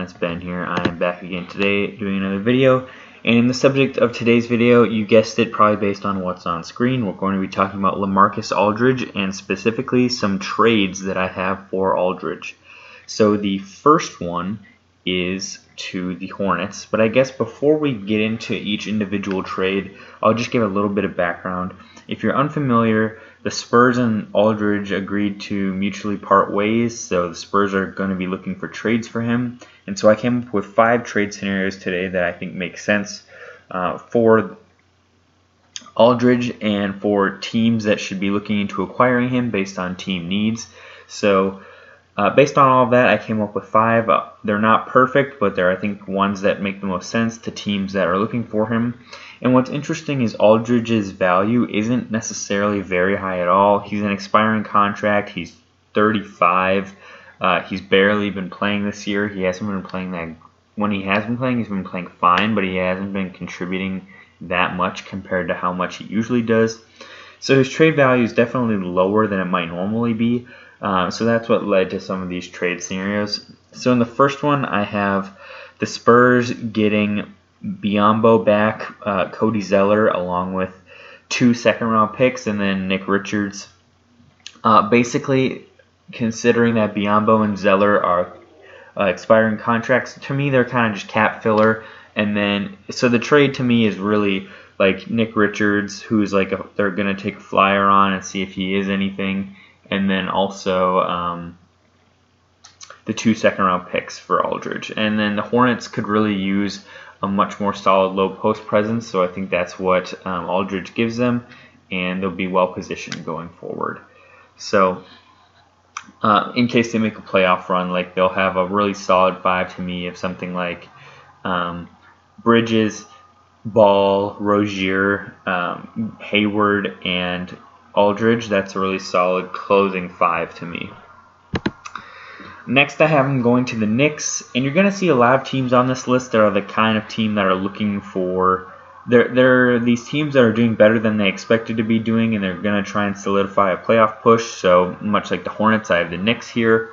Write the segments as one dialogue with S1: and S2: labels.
S1: Hornets, Ben here. I am back again today doing another video. And the subject of today's video, you guessed it, probably based on what's on screen. We're going to be talking about LaMarcus Aldridge and specifically some trades that I have for Aldridge. So the first one is to the Hornets, but I guess before we get into each individual trade, I'll just give a little bit of background. If you're unfamiliar, the Spurs and Aldridge agreed to mutually part ways, so the Spurs are going to be looking for trades for him. And so I came up with 5 trade scenarios today that I think make sense for Aldridge and for teams that should be looking into acquiring him based on team needs. So based on all of that, I came up with 5. They're not perfect, but they're, I think, ones that make the most sense to teams that are looking for him. And what's interesting is Aldridge's value isn't necessarily very high at all. He's an expiring contract. He's 35. He's barely been playing this year. He hasn't been playing that. When he has been playing, he's been playing fine, but he hasn't been contributing that much compared to how much he usually does. So his trade value is definitely lower than it might normally be. So that's what led to some of these trade scenarios. So in the first one, I have the Spurs getting Biyombo back, Cody Zeller, along with 2 second-round picks, and then Nick Richards. Basically, considering that Biyombo and Zeller are expiring contracts, to me they're kind of just cap filler. And then, so the trade to me is really like Nick Richards, who's like they're gonna take a flyer on and see if he is anything, and then also the 2 second-round picks for Aldridge. And then the Hornets could really use a much more solid low post presence, so I think that's what Aldridge gives them, and they'll be well positioned going forward. So in case they make a playoff run, like they'll have a really solid 5 to me of something like Bridges, Ball, Rozier, Hayward, and Aldridge. That's a really solid closing 5 to me. Next, I have them going to the Knicks, and you're going to see a lot of teams on this list that are the kind of team that are looking for. They're these teams that are doing better than they expected to be doing, and they're going to try and solidify a playoff push. So much like the Hornets, I have the Knicks here.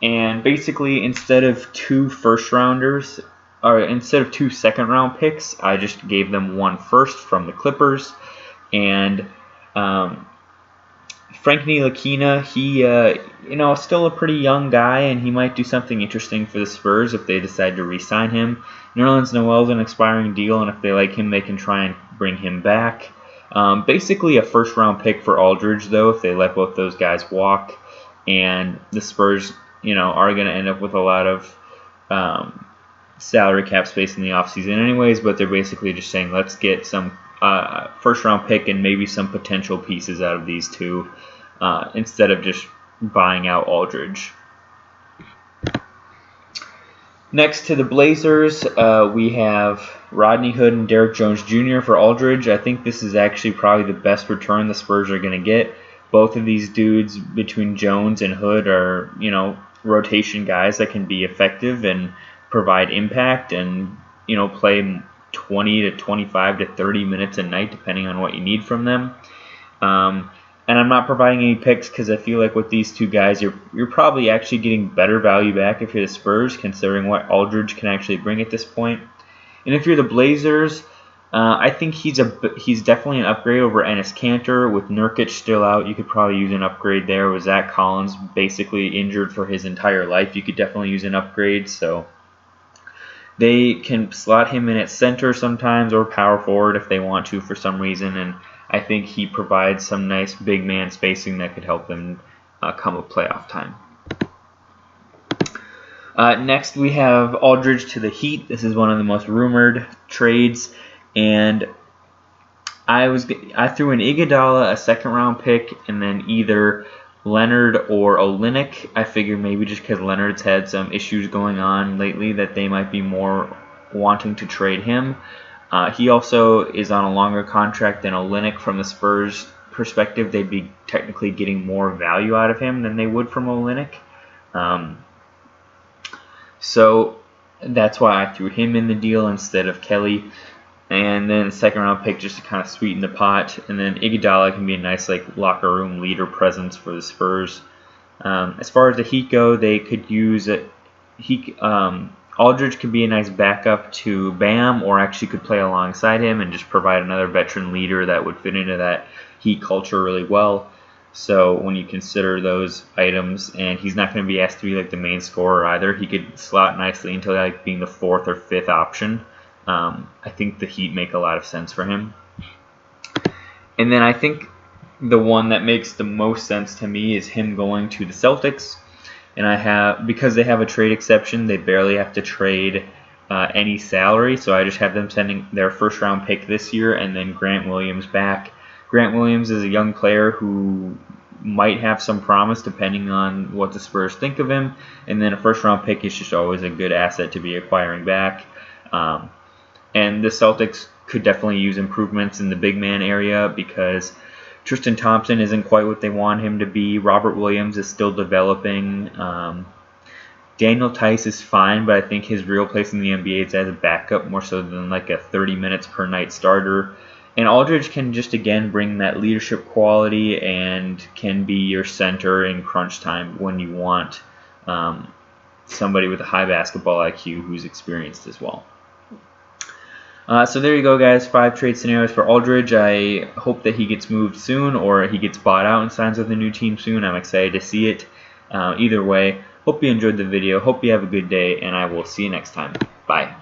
S1: And basically, instead of 2 first-rounders, or instead of 2 second-round picks, I just gave them 1 first from the Clippers. And Frank Ntilikina, he still a pretty young guy, and he might do something interesting for the Spurs if they decide to re-sign him. Nerlens Noel's an expiring deal, and if they like him, they can try and bring him back. Basically a first-round pick for Aldridge, though, if they let both those guys walk. And the Spurs, are going to end up with a lot of salary cap space in the offseason anyways, but they're basically just saying, let's get some first-round pick and maybe some potential pieces out of these 2 instead of just buying out Aldridge. Next to the Blazers, we have Rodney Hood and Derrick Jones Jr. for Aldridge. I think this is actually probably the best return the Spurs are going to get. Both of these dudes, between Jones and Hood, are rotation guys that can be effective and provide impact and play 20 to 25 to 30 minutes a night, depending on what you need from them. And I'm not providing any picks because I feel like with these 2 guys, you're probably actually getting better value back if you're the Spurs, considering what Aldridge can actually bring at this point. And if you're the Blazers, I think he's definitely an upgrade over Enes Kanter. With Nurkic still out, you could probably use an upgrade there. With Zach Collins basically injured for his entire life, you could definitely use an upgrade. So they can slot him in at center sometimes or power forward if they want to for some reason, and I think he provides some nice big man spacing that could help them come a playoff time. Next, we have Aldridge to the Heat. This is one of the most rumored trades, and I threw in Iguodala, a second-round pick, and then either Leonard or Olynyk. I figured maybe just because Leonard's had some issues going on lately that they might be more wanting to trade him. He also is on a longer contract than Olynyk. From the Spurs' perspective, they'd be technically getting more value out of him than they would from Olynyk. So that's why I threw him in the deal instead of Kelly. And then second round pick just to kind of sweeten the pot. And then Iguodala can be a nice locker room leader presence for the Spurs. As far as the Heat go, they could use Aldridge could be a nice backup to Bam, or actually could play alongside him and just provide another veteran leader that would fit into that Heat culture really well. So when you consider those items, and he's not going to be asked to be like the main scorer either, he could slot nicely into like being the 4th or 5th option. I think the Heat make a lot of sense for him. And then I think the one that makes the most sense to me is him going to the Celtics. And because they have a trade exception, they barely have to trade any salary. So I just have them sending their 1st round pick this year and then Grant Williams back. Grant Williams is a young player who might have some promise depending on what the Spurs think of him. And then a 1st round pick is just always a good asset to be acquiring back. And the Celtics could definitely use improvements in the big man area because Tristan Thompson isn't quite what they want him to be. Robert Williams is still developing. Daniel Tice is fine, but I think his real place in the NBA is as a backup more so than like a 30 minutes per night starter. And Aldridge can just, again, bring that leadership quality and can be your center in crunch time when you want somebody with a high basketball IQ who's experienced as well. So there you go, guys. 5 trade scenarios for Aldridge. I hope that he gets moved soon or he gets bought out and signs with a new team soon. I'm excited to see it. Either way, hope you enjoyed the video. Hope you have a good day, and I will see you next time. Bye.